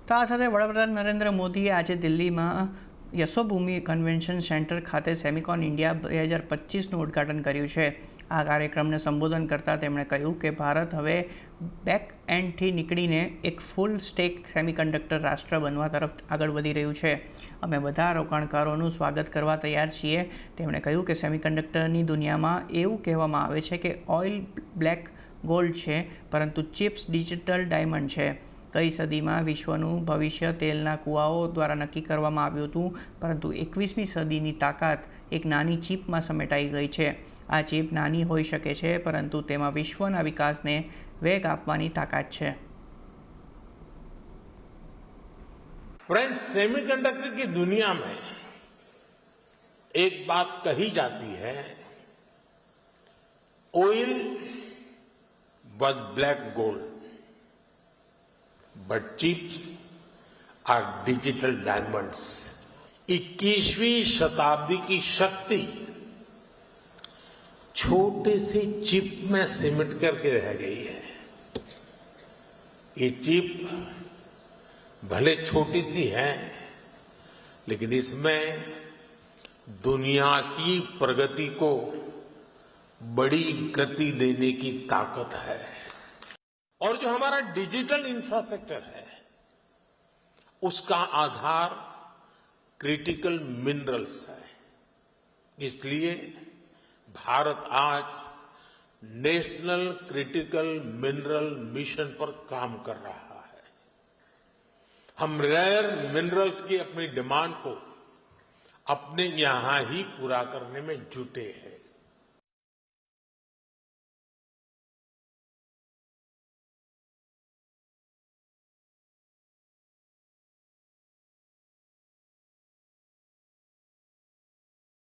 તો આ સાથે વડાપ્રધાન નરેન્દ્ર મોદીએ આજે દિલ્હીમાં યશોભૂમિ કન્વેન્શન સેન્ટર ખાતે સેમિકોન ઇન્ડિયા 2025નું ઉદ્ઘાટન કર્યું છે. આ કાર્યક્રમને સંબોધન કરતાં તેમણે કહ્યું કે ભારત હવે બેક એન્ડથી નીકળીને એક ફૂલ સ્ટેક સેમિકન્ડક્ટર રાષ્ટ્ર બનવા તરફ આગળ વધી રહ્યું છે. અમે બધા રોકાણકારોનું સ્વાગત કરવા તૈયાર છીએ. તેમણે કહ્યું કે સેમિકન્ડક્ટરની દુનિયામાં એવું કહેવામાં આવે છે કે ઓઇલ બ્લેક ગોલ્ડ છે, પરંતુ ચિપ્સ ડિજિટલ ડાયમંડ છે. કઈ સદીમાં વિશ્વનું ભવિષ્ય તેલના કૂવાઓ દ્વારા નક્કી કરવામાં આવ્યું હતું, પરંતુ 21મી સદીની તાકાત એક નાની ચીપમાં સમેટાઈ ગઈ છે. આ ચીપ નાની હોઈ શકે છે, પરંતુ તેમાં વિશ્વના વિકાસને વેગ આપવાની તાકાત છે. फ्रेंड्स, सेमीकंडक्टर की दुनिया में एक बात कही जाती है, oil was black gold but chips are digital diamonds. 21वीं शताब्दी की शक्ति छोटी सी चिप में सिमट करके रह गई है. ये चिप भले छोटी सी है, लेकिन इसमें दुनिया की प्रगति को बड़ी गति देने की ताकत है. और जो हमारा डिजिटल इंफ्रास्ट्रक्चर है, उसका आधार क्रिटिकल मिनरल्स है. इसलिए भारत आज नेशनल क्रिटिकल मिनरल मिशन पर काम कर रहा है. हम रेयर मिनरल्स की अपनी डिमांड को अपने यहां ही पूरा करने में जुटे हैं.